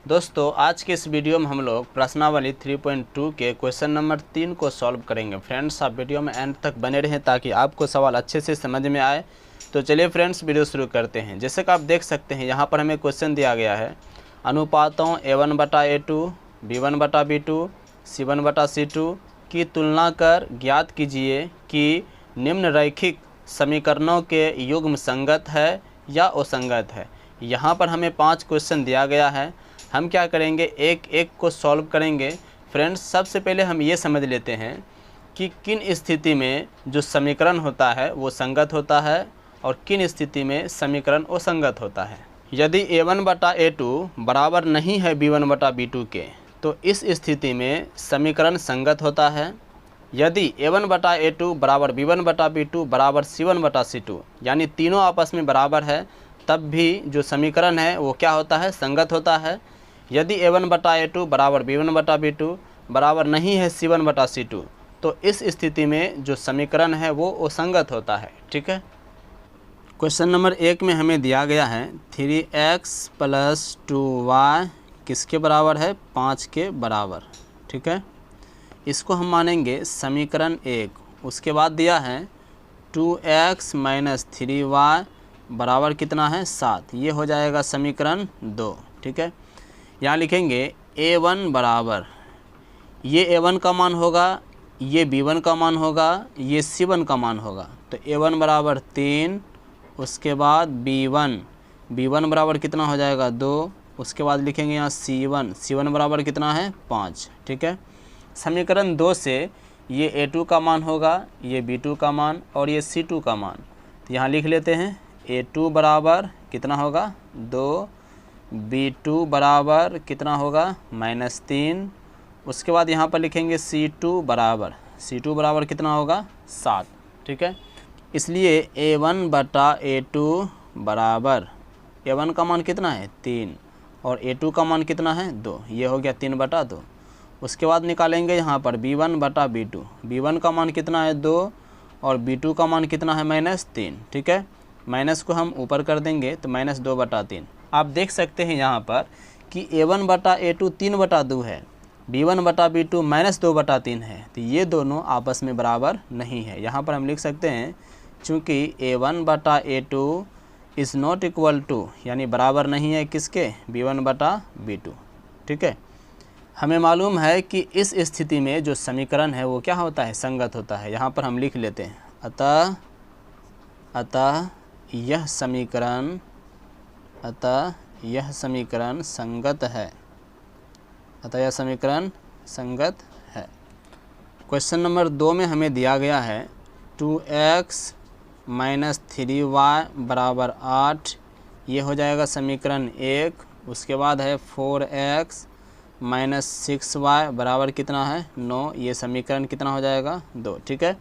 दोस्तों आज के इस वीडियो में हम लोग प्रश्नावली 3.2 के क्वेश्चन नंबर 3 को सॉल्व करेंगे। फ्रेंड्स आप वीडियो में एंड तक बने रहें ताकि आपको सवाल अच्छे से समझ में आए। तो चलिए फ्रेंड्स वीडियो शुरू करते हैं। जैसे कि आप देख सकते हैं यहाँ पर हमें क्वेश्चन दिया गया है, अनुपातों A1/A2, B1/B2, C1/C2 की तुलना कर ज्ञात कीजिए कि निम्न रैखिक समीकरणों के युग्म संगत है या असंगत है। यहाँ पर हमें 5 क्वेश्चन दिया गया है। हम क्या करेंगे, एक एक को सॉल्व करेंगे। फ्रेंड्स सबसे पहले हम ये समझ लेते हैं कि किन स्थिति में जो समीकरण होता है वो संगत होता है और किन स्थिति में समीकरण असंगत होता है। यदि A1/A2 बराबर नहीं है B1/B2 के तो इस स्थिति में समीकरण संगत होता है। यदि A1/A2 बराबर B1/B2 बराबर C1/C2 यानी तीनों आपस में बराबर है तब भी जो समीकरण है वो क्या होता है, संगत होता है। यदि A1/A2 बराबर B1/B2 बराबर नहीं है C1/C2 तो इस स्थिति में जो समीकरण है वो असंगत होता है। ठीक है। क्वेश्चन नंबर 1 में हमें दिया गया है 3x + 2y किसके बराबर है, 5 के बराबर। ठीक है, इसको हम मानेंगे समीकरण 1। उसके बाद दिया है 2x - 3y बराबर कितना है, 7। ये हो जाएगा समीकरण 2। ठीक है, यहाँ लिखेंगे A1 बराबर, ये A1 का मान होगा, ये B1 का मान होगा, ये C1 का मान होगा। तो A1 बराबर 3, उसके बाद B1 बराबर कितना हो जाएगा 2। उसके बाद लिखेंगे यहाँ C1 बराबर कितना है 5। ठीक है, समीकरण 2 से ये A2 का मान होगा, ये B2 का मान और ये C2 का मान। तो यहाँ लिख लेते हैं A2 बराबर कितना होगा 2, B2 बराबर कितना होगा -3। उसके बाद यहाँ पर लिखेंगे C2 बराबर कितना होगा 7। ठीक है, इसलिए A1/A2 बराबर, A1 का मान कितना है 3 और A2 का मान कितना है 2, ये हो गया 3/2। उसके बाद निकालेंगे यहाँ पर B1/B2, B1 का मान कितना है 2 और B2 का मान कितना है -3। ठीक है, माइनस को हम ऊपर कर देंगे तो -2/3। आप देख सकते हैं यहाँ पर कि A1/A2 3/2 है, B1/B2 -2/3 है। तो ये दोनों आपस में बराबर नहीं है। यहाँ पर हम लिख सकते हैं चूँकि A1/A2 is not equal to, यानी बराबर नहीं है किसके, B1/B2। ठीक है, हमें मालूम है कि इस स्थिति में जो समीकरण है वो क्या होता है, संगत होता है। यहाँ पर हम लिख लेते हैं अतः यह समीकरण संगत है। अतः यह समीकरण संगत है। क्वेश्चन नंबर 2 में हमें दिया गया है 2x - 3y बराबर 8। ये हो जाएगा समीकरण 1। उसके बाद है 4x - 6y बराबर कितना है 9। ये समीकरण कितना हो जाएगा 2। ठीक है,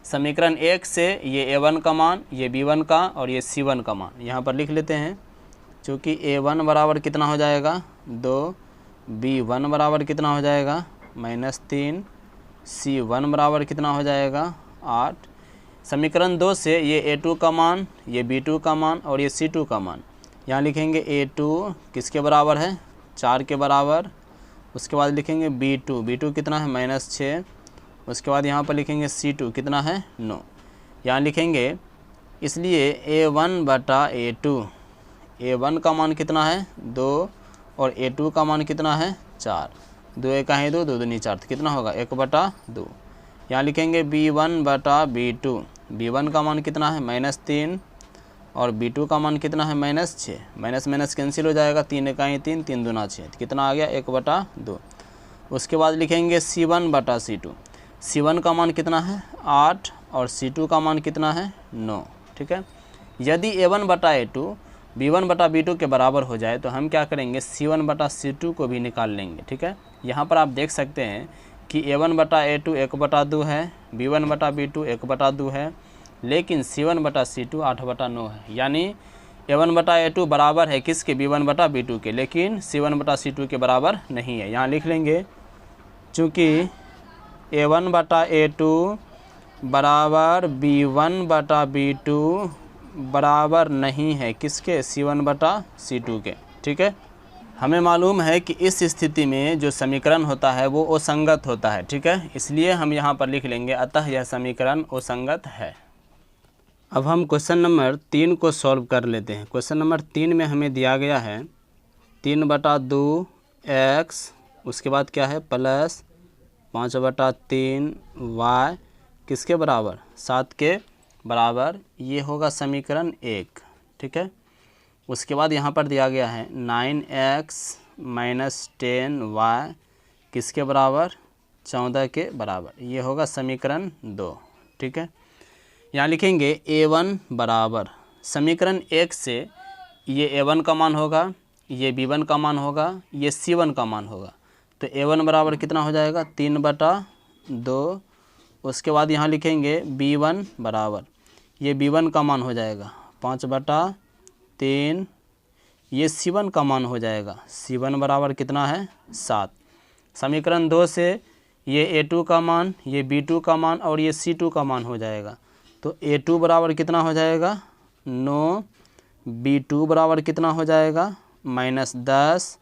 समीकरण 1 से ये A1 का मान, ये B1 का और ये C1 का मान यहाँ पर लिख लेते हैं। चूँकि A1 बराबर कितना हो जाएगा 2, B1 बराबर कितना हो जाएगा -3, C1 बराबर कितना हो जाएगा 8। समीकरण 2 से ये A2 का मान, ये B2 का मान और ये C2 का मान यहाँ लिखेंगे। A2 किसके बराबर है 4 के बराबर। उसके बाद लिखेंगे B2 कितना है -6। उसके बाद यहाँ पर लिखेंगे C2 कितना है 9। यहाँ लिखेंगे इसलिए A1/A1 का मान कितना है 2 और A2 का मान कितना है 4। 2 1 है 2, 2 दूनी 4, तो कितना होगा 1/2। यहाँ लिखेंगे B1/B2, B1 का मान कितना है -3 और B2 का मान कितना है -6। माइनस कैंसिल हो जाएगा, 3 1 है 3, 3 दूना 6, तो कितना आ गया 1/2। उसके बाद लिखेंगे C1/C2, C1 का मान कितना है 8 और C2 का मान कितना है 9। ठीक है, यदि A1/A2 B1/B2 के बराबर हो जाए तो हम क्या करेंगे, C1/C2 को भी निकाल लेंगे। ठीक है, यहाँ पर आप देख सकते हैं कि A1/A2 1/2 है, B1/B2 1/2 है, लेकिन C1/C2 8/9 है। यानी A1/A2 बराबर है किसके, B1/B2 के, लेकिन C1/C2 के बराबर नहीं है। यहाँ लिख लेंगे चूँकि A1/A2 बराबर B1/B2 बराबर नहीं है किसके, C1/C2 के। ठीक है, हमें मालूम है कि इस स्थिति में जो समीकरण होता है वो असंगत होता है, ठीक है। इसलिए हम यहाँ पर लिख लेंगे अतः यह समीकरण असंगत है। अब हम क्वेश्चन नंबर 3 को सॉल्व कर लेते हैं। क्वेश्चन नंबर 3 में हमें दिया गया है 3/2x, उसके बाद क्या है प्लस 5/3y किसके बराबर 7 के बराबर। ये होगा समीकरण 1, ठीक है। उसके बाद यहाँ पर दिया गया है 9x - 10y किसके बराबर 14 के बराबर। ये होगा समीकरण 2, ठीक है। यहाँ लिखेंगे a1 बराबर समीकरण 1 से ये a1 का मान होगा, ये b1 का मान होगा, ये c1 का मान होगा। तो a1 बराबर कितना हो जाएगा 3/2। उसके बाद यहाँ लिखेंगे b1 बराबर ये b1 का मान हो जाएगा 5/3। ये c1 का मान हो जाएगा c1 बराबर कितना है 7। समीकरण 2 से ये a2 का मान, ये b2 का मान और ये c2 का मान हो जाएगा। तो a2 बराबर कितना हो जाएगा 9, b2 बराबर कितना हो जाएगा -10,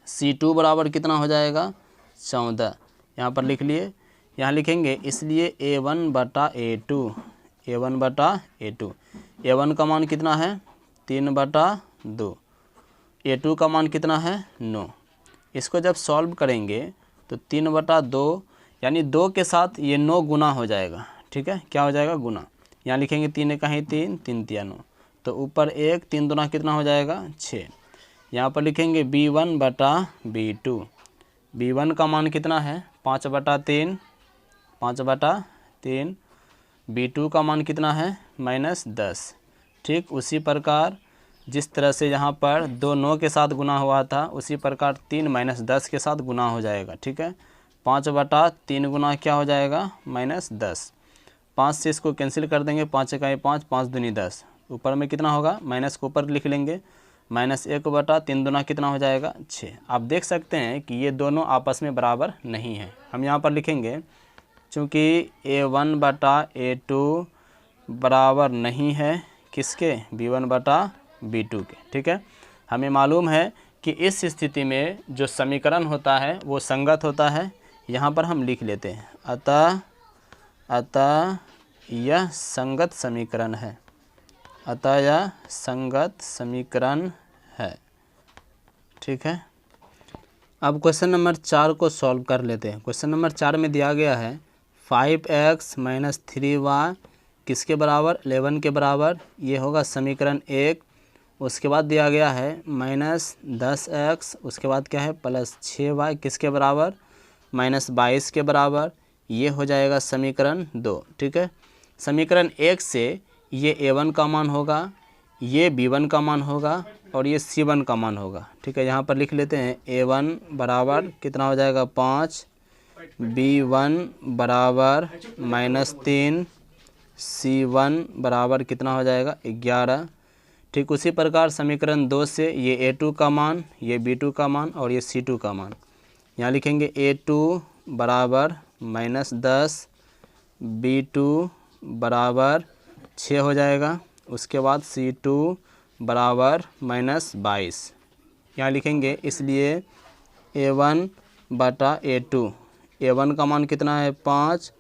c2 बराबर कितना हो जाएगा 14। यहाँ पर लिख लिए। यहाँ लिखेंगे इसलिए a1/a2, a1/a2। a1 का मान कितना है 3/2, a2 का मान कितना है 9। इसको जब सॉल्व करेंगे तो 3/2 यानी 2 के साथ ये 9 गुना हो जाएगा, ठीक है। क्या हो जाएगा गुना। यहाँ लिखेंगे 3 का ही 3, 3 तिया 9, तो ऊपर 1, 3 दूना कितना हो जाएगा 6। यहाँ पर लिखेंगे b1/b2, b1 का मान कितना है 5/3, 5/3, b2 का मान कितना है -10। ठीक उसी प्रकार जिस तरह से यहाँ पर 2 9 के साथ गुना हुआ था, उसी प्रकार 3 - 10 के साथ गुना हो जाएगा, ठीक है। 5/3 गुना क्या हो जाएगा -10। 5 से इसको कैंसिल कर देंगे, 5 का 5, 5 दूनी 10, ऊपर में कितना होगा माइनस को ऊपर लिख लेंगे, -1/3 दूना कितना हो जाएगा 6। आप देख सकते हैं कि ये दोनों आपस में बराबर नहीं है। हम यहाँ पर लिखेंगे चूँकि a1/a2 बराबर नहीं है किसके b1/b2 के, ठीक है। हमें मालूम है कि इस स्थिति में जो समीकरण होता है वो संगत होता है। यहाँ पर हम लिख लेते हैं अतः यह संगत समीकरण है, अतः यह संगत समीकरण है, ठीक है। अब क्वेश्चन नंबर 4 को सॉल्व कर लेते हैं। क्वेश्चन नंबर 4 में दिया गया है 5x - 3y किसके बराबर 11 के बराबर। ये होगा समीकरण 1। उसके बाद दिया गया है -10x, उसके बाद क्या है +6y किसके बराबर -22 के बराबर। ये हो जाएगा समीकरण 2, ठीक है। समीकरण 1 से ये a1 का मान होगा, ये b1 का मान होगा और ये c1 का मान होगा, ठीक है। यहाँ पर लिख लेते हैं a1 बराबर कितना हो जाएगा 5, b1 बराबर -3, c1 बराबर कितना हो जाएगा 11। ठीक उसी प्रकार समीकरण 2 से ये a2 का मान, ये b2 का मान और ये c2 का मान। यहाँ लिखेंगे a2 बराबर -10, b2 बराबर 6 हो जाएगा। उसके बाद c2 बराबर -22। यहाँ लिखेंगे इसलिए a1/a2, a1 का मान कितना है 5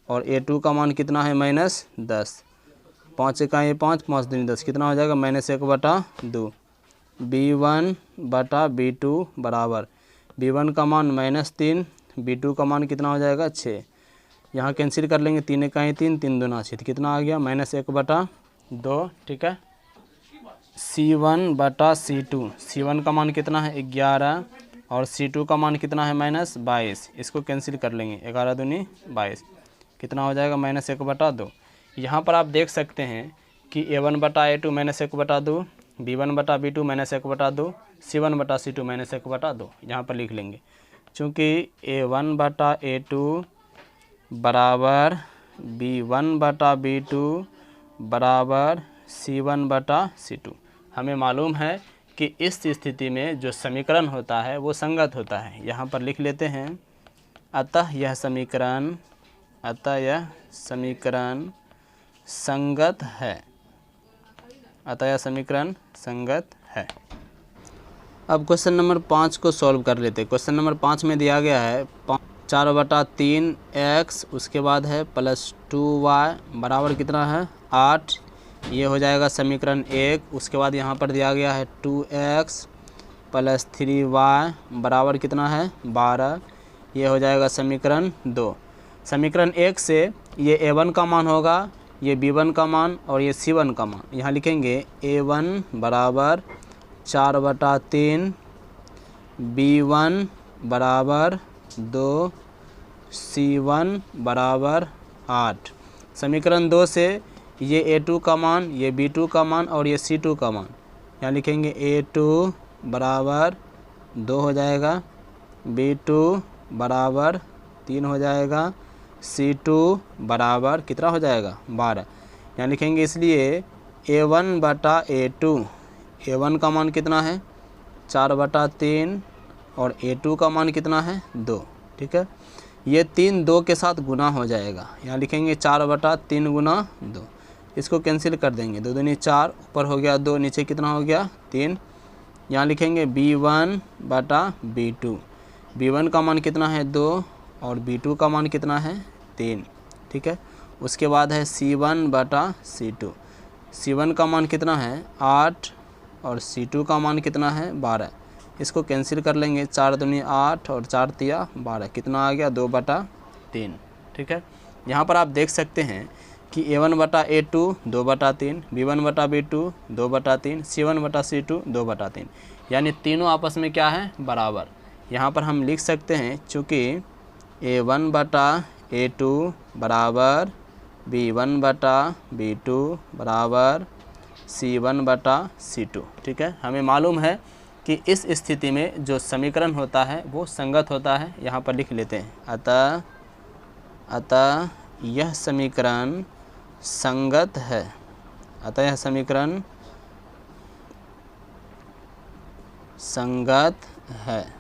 और a2 का मान कितना है -10। 5 का 5, 5 दूनी 10 कितना हो जाएगा -1/2। b1/b2 बराबर b1 का मान -3, b2 का मान कितना हो जाएगा 6। यहाँ कैंसिल कर लेंगे, 3 का 3, 3 दूना 6, कितना आ गया -1/2, ठीक है। c1/c2, c1 का मान कितना है 11 और c2 का मान कितना है -22। इसको कैंसिल कर लेंगे, 11 दूनी 22 कितना हो जाएगा -1/2। यहाँ पर आप देख सकते हैं कि a1/a2 -1/2, b1/b2 -1/2, c1/c2 -1/2। यहाँ पर लिख लेंगे चूँकि a1/a2 बराबर b1/b2 बराबर c1/c2। हमें मालूम है कि इस स्थिति में जो समीकरण होता है वो संगत होता है। यहाँ पर लिख लेते हैं अतः यह समीकरण संगत है, अतः यह समीकरण संगत है। अब क्वेश्चन नंबर 5 को सॉल्व कर लेते हैं। क्वेश्चन नंबर 5 में दिया गया है 4/3x, उसके बाद है +2y बराबर कितना है 8। ये हो जाएगा समीकरण 1। उसके बाद यहाँ पर दिया गया है 2x + 3y बराबर कितना है 12। ये हो जाएगा समीकरण 2। समीकरण 1 से ये a1 का मान होगा, ये b1 का मान और ये c1 का मान। यहाँ लिखेंगे a1 बराबर 4/3, b1 बराबर 2, c1 बराबर 8। समीकरण 2 से ये a2 का मान, ये b2 का मान और ये c2 का मान। यहाँ लिखेंगे a2 बराबर 2 हो जाएगा, b2 बराबर 3 हो जाएगा, c2 बराबर कितना हो जाएगा 12। यहाँ लिखेंगे इसलिए a1 बटा a2, a1 का मान कितना है 4/3 और a2 का मान कितना है 2। ठीक है, ये 3 2 के साथ गुना हो जाएगा। यहाँ लिखेंगे 4/3 गुना 2, इसको कैंसिल कर देंगे, 2 दूनी 4, ऊपर हो गया 2, नीचे कितना हो गया 3। यहाँ लिखेंगे b1 बटा b2, b1 का मान कितना है 2 और b2 का मान कितना है 3। ठीक है, उसके बाद है c1 बटा c2, c1 का मान कितना है 8 और c2 का मान कितना है 12। इसको कैंसिल कर लेंगे, 4 दूनी 8 और 4 तिया 12, कितना आ गया 2/3। ठीक है, यहाँ पर आप देख सकते हैं कि a1 बटा a2 2/3, b1 बटा b2 2/3, c1 बटा c2 2/3, यानी तीनों आपस में क्या है बराबर। यहाँ पर हम लिख सकते हैं चूँकि a1 बटा a2 बराबर b1 बटा b2 बराबर c1 बटा c2। ठीक है, हमें मालूम है कि इस स्थिति में जो समीकरण होता है वो संगत होता है। यहाँ पर लिख लेते हैं, अतः यह समीकरण संगत है, अतः यह समीकरण संगत है।